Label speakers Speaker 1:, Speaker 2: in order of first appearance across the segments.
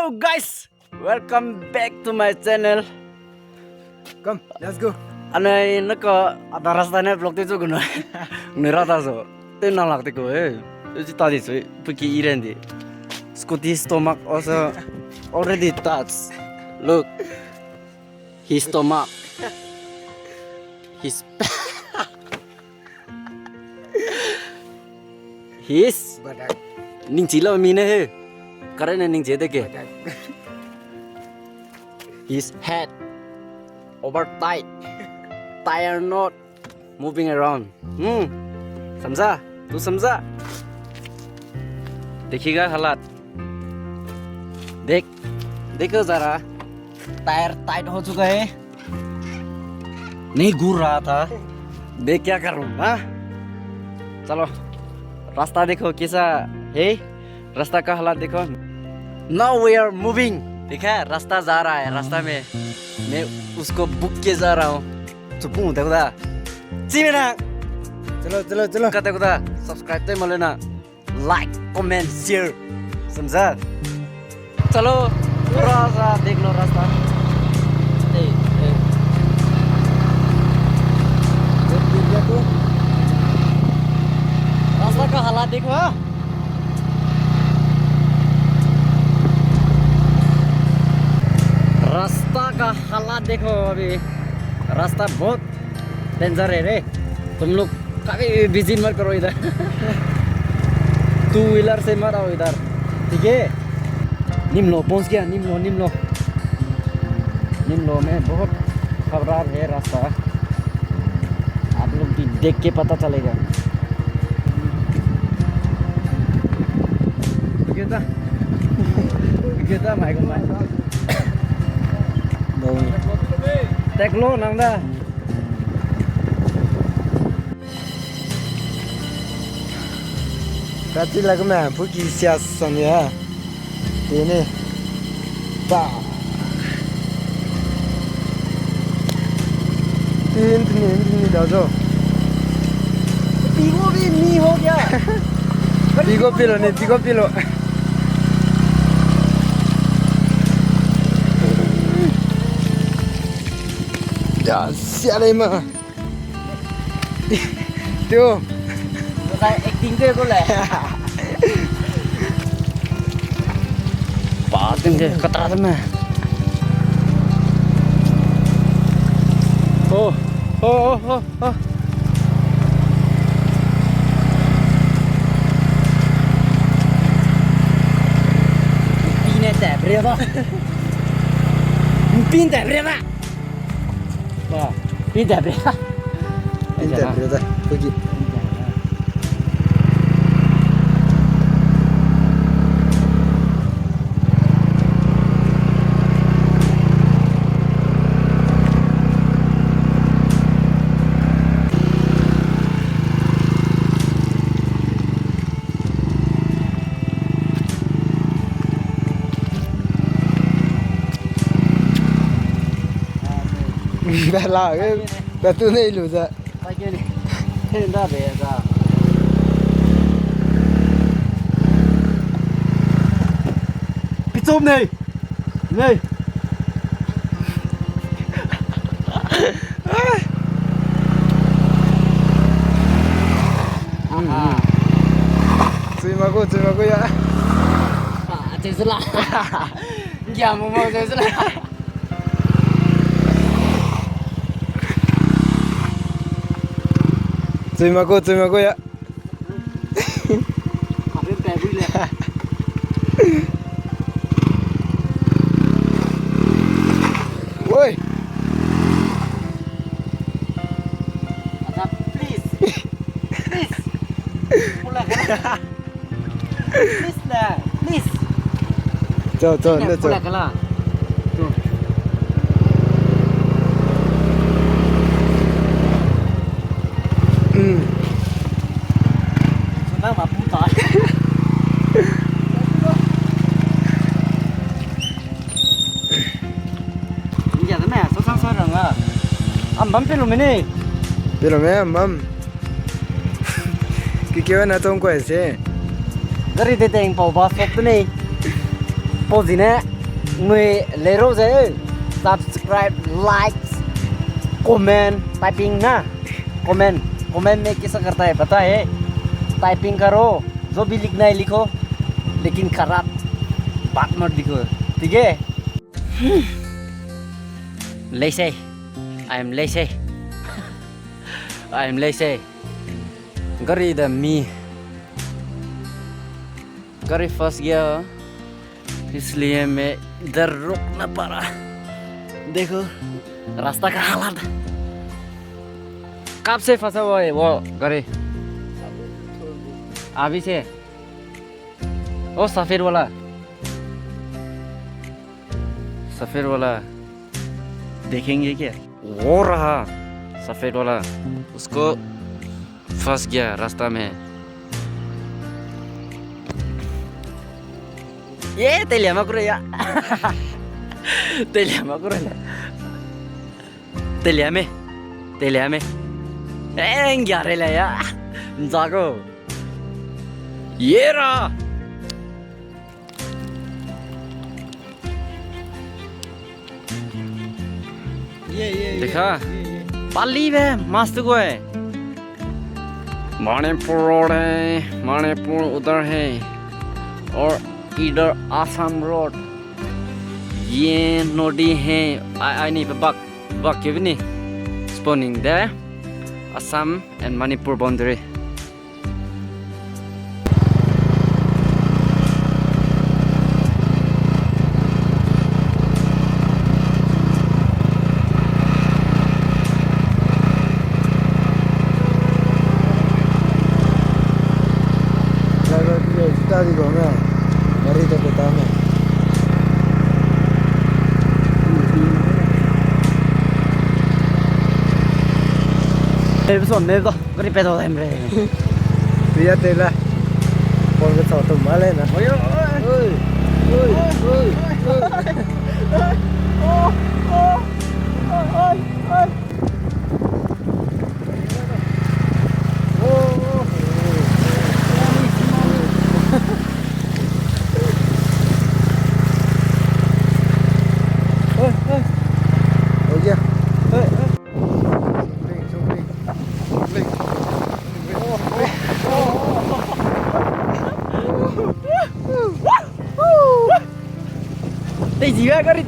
Speaker 1: Hello guys, welcome back to my channel.
Speaker 2: Come, let's go.
Speaker 1: Anay naka ada rastanya vlog tu guna. Nirata so. Ten nang lagte ko eh. Itu tadi so. Pergi irendi. Scotty stomach also already touched. Look, his stomach. His his
Speaker 2: Badak.
Speaker 1: ning chila mine he. Karena ning jede ke.
Speaker 2: Badak.
Speaker 1: His head over tight. Tire not moving around. समझा? तू समझा? देखिएगा हालात. देखो जरा. Tyre tight हो चुका है. नहीं घूर रहा था. देख क्या करूँ? हाँ? चलो. रास्ता देखो कैसा है? रास्ता का हालात देखो. Now we are moving. देखा? रास्ता जा रहा है. रास्ता में मैं उसको बुक के जा रहा हूँ. चुपूं देखो दा. चिमेना.
Speaker 2: चलो चलो चलो.
Speaker 1: कते को दा. सब्सक्राइब तो मले ना. Like, comment, share. समझा? चलो थोड़ा सा देख लो रास्ता. रास्ता का हालात देखो. रास्ता का हालात देखो अभी. रास्ता बहुत डेंजर है रे. तुम लोग कभी विजिट मत करो इधर. टू व्हीलर से मत आओ इधर. ठीक है? निम्नो पहुंच गया. निम्नो में बहुत खराब है रास्ता. आप लोग भी देख के पता चलेगा. kita mai con mai. Tek lo nang da.
Speaker 2: Berarti lagu mah pergi siasan ya. Ini. Ba. ini dah jo.
Speaker 1: Pigo भी नहीं हो गया.
Speaker 2: Tiga pilo. Ya, siapa mah? Tuh.
Speaker 1: Kayak acting ke boleh. Patin ke ketat mah. Oh. Pintar berapa? Pintar berapa? Wah, pintar berapa?
Speaker 2: Pintar berapa? Pergi. Lah, betul ni lu za.
Speaker 1: Lagi ni, hendak beza. Picom ni.
Speaker 2: Terima kasih ya.
Speaker 1: Cesulah. Dia mau cesulah.
Speaker 2: Terima kasih ya.
Speaker 1: Habis baby le.
Speaker 2: Woi.
Speaker 1: Ada please. Pulang. Please lah. Please.
Speaker 2: Jom, let's go.
Speaker 1: Pulang lah. Tu. Senang apa putar? Ini ada mana? Sosang orang ah. Ambam pelum ini.
Speaker 2: Pero mam. ¿Qué van a tomar ese?
Speaker 1: Dari teteng pau basok tu ni. Apple gì nè người lấy rô dễ subscribe like comment typing ना comment में कैसा करता है पता है typing करो जो भी लिखना है लिखो लेकिन खराब बात मत लिखो ठीक है lazy I am lazy I am lazy गाड़ी इधर मी गाड़ी फंस गया इसलिए मैं इधर रुकना पड़ा देखो रास्ता का हालत कब से फंसा हुआ है वो गाड़ी अभी से ओ सफेद वाला देखेंगे क्या वो रहा सफेद वाला उसको फंस गया रास्ता में ये तेलिया makro ya तेलिया makro ya तेलिया में enggak rela ya jago ये रहा देखा पाली है मस्त को है मणिपुर रोड है मणिपुर उधर है और इधर आसाम रोड ये नदी है आई नहीं बक क्यों नहीं spawning there Assam and Manipur boundary
Speaker 2: Está digo me garita que está me
Speaker 1: Son mego, gari pedo emre.
Speaker 2: fíjate la con cái sọ tụm má lên nè ôi ôi ôi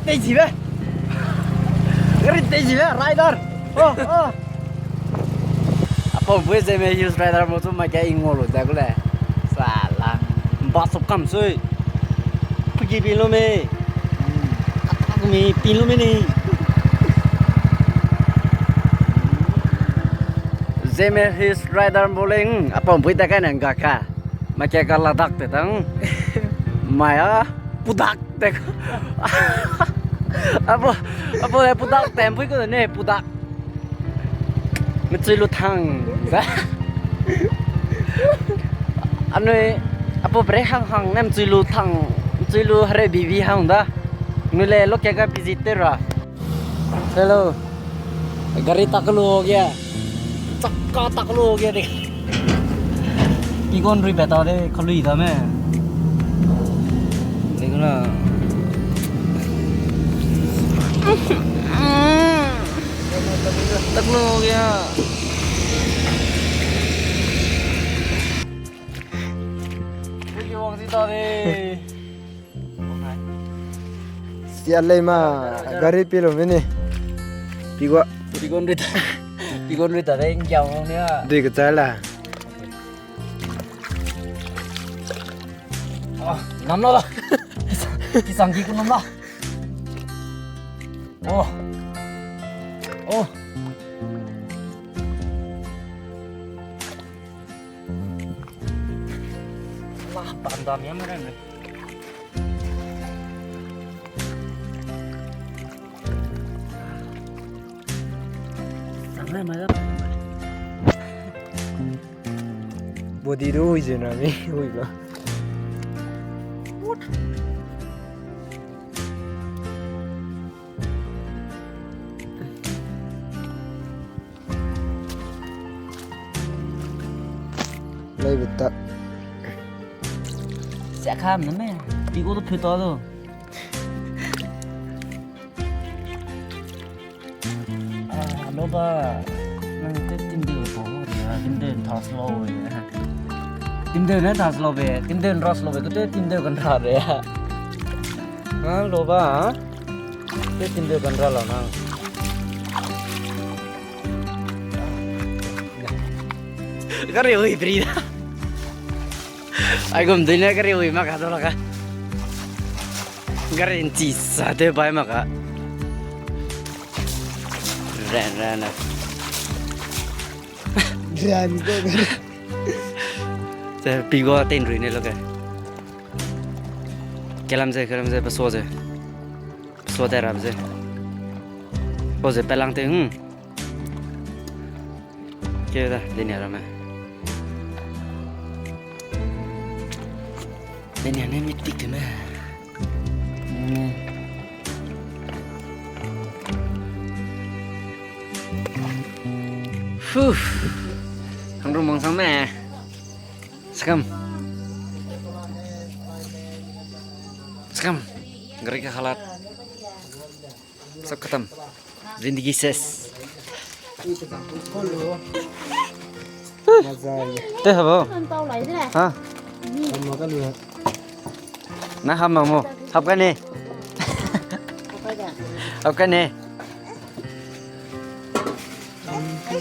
Speaker 1: Tei gì vậy? Rider. Apa gue saya use rider motor macam ingol udah gue lah. Salah. Basok kam sih. Pergi pilo me. Aku me pilo me ni. Zeme his rider bowling. Apa gue tak kan enggak kah? Macam kalau dak tetang. Maya pudak tek. Apa pudak tempo itu nih pudak mencuri lutang anu apa berhang nem mencuri lutang mencuri lu hari bibi hang dah nule lo kayak visitor lah hello gari tak lu gया चक्का tak lu gया deh इगोन रुई बेटा दे खलु इधर में देखो ना तक हो गया
Speaker 2: sialai ma gari pilo mini
Speaker 1: pigon rita đấy giàu không nhá
Speaker 2: đi cái trái là
Speaker 1: nắm nó rồi cái sang kia cũng nắm nó ô wah bandamnya mereka nih sampai mana
Speaker 2: body do hui rồi nè hui ba đây bị tật
Speaker 1: sẽ khám nữa mẹ đi cô tôi phải to rồi loba nang tim de ko ya tim de thas lo ya tim de na thas lo be tim de ros lo be ko te tim de kan ra re ya ha loba te tim de kan ra lo na kare oi brida ai gom dine kare oi ma ka do la ka kare inci sa de bai ma ka ran
Speaker 2: Gran ko.
Speaker 1: se pigo ten ri ne lo ka kelam se pa so de rab se po se pelang te ke da dine ra ma dine ne mitik te ma Thằng rung mong sáng mẹ Sakam Ngeri ka halat Sab khatam Zindagi ses
Speaker 2: Mजा आयो
Speaker 1: Te habo
Speaker 3: tao lấy thế này.
Speaker 1: Ha
Speaker 2: म का लु
Speaker 1: Na ham mo Hab ka ne Hab ka ne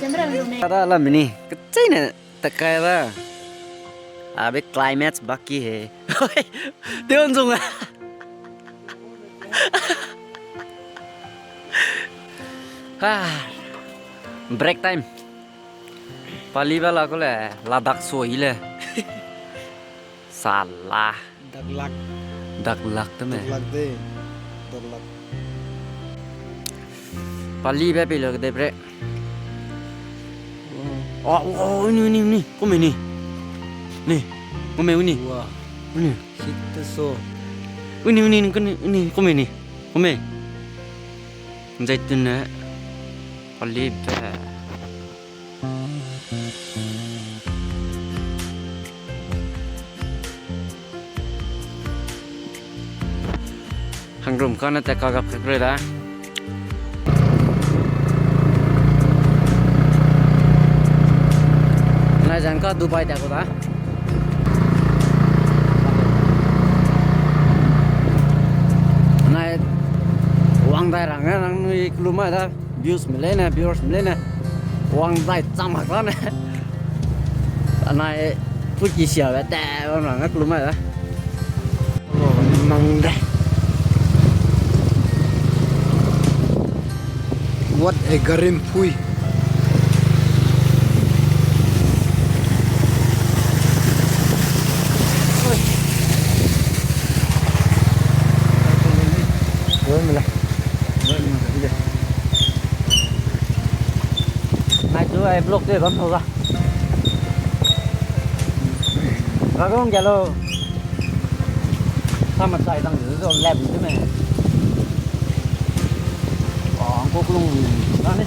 Speaker 3: Xem ra mình này.
Speaker 1: Ada alam ini kecil nih tekai lah abe climax baki he dia untung break time pali bala ko le ladak soi le salah dak lak tu me
Speaker 2: लग दे डर लग
Speaker 1: pali be pilo de bre oh ini come ni come ini
Speaker 2: Wah,
Speaker 1: ini
Speaker 2: situ so.
Speaker 1: ini come ni come zaitun na olive hàng rùm con nó ta có gặp rồi đó này rằng có Dubai ta có đó này uang tay rằng á đang nuôi luôn mà ta views mình lên nè uang tay trăm hạt đó nè anh này phút chỉ sửa bé tè con rằng á luôn mà đó măng đây
Speaker 2: What a garim pui.
Speaker 1: này chú ai block để con thâu ra và con kia lo sao mà chạy tăng dữ rồi lẹp thế này còn cô luôn đó đấy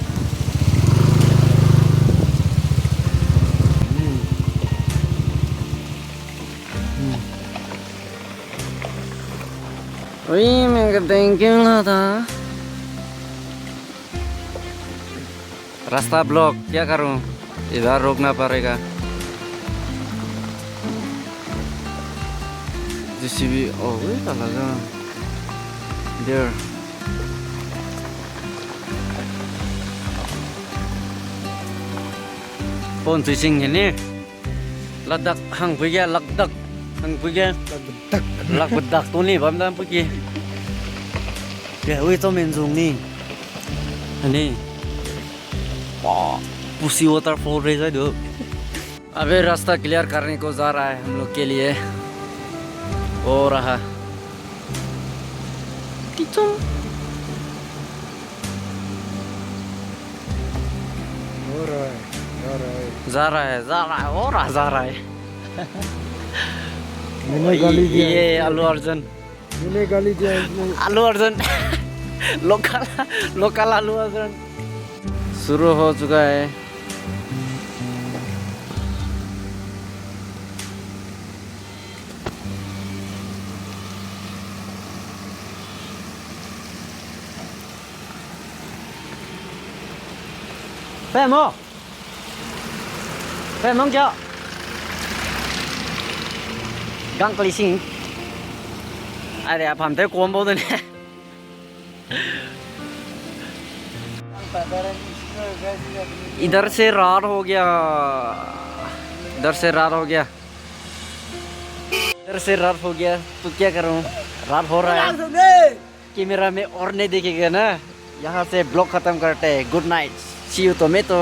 Speaker 1: ui mình cái tiếng kêu là ta रास्ता block क्या करूं इधर रोकना पड़ेगा JCB oh wait talaga there pon tuising ini ladak hang punya lakdak hang punya lak bedak tu ni bam dam punya ya wei to men zung ni ini pussy waterfall रह जाए दो अबे रास्ता क्लियर करने को जा रहा है हम लोग के लिए हो रहा जा रहा है जा रहा है
Speaker 2: मैंने गाली दिया
Speaker 1: ये अल्लू अर्जुन
Speaker 2: मैंने गाली दिया
Speaker 1: अल्लू अर्जुन लोकल अल्लू अर्जुन शुरू हो चुका है Femo. Femo cho. Gang kali sing. Ai đẹp hàm thế cuốn bố tôi nè. इधर से रात हो गया इधर से रात हो गया इधर से रात हो गया तो क्या करूं रात हो रहा है कैमरा में और नहीं दिखेगा ना यहाँ से ब्लॉग खत्म करते हैं good night see you tomato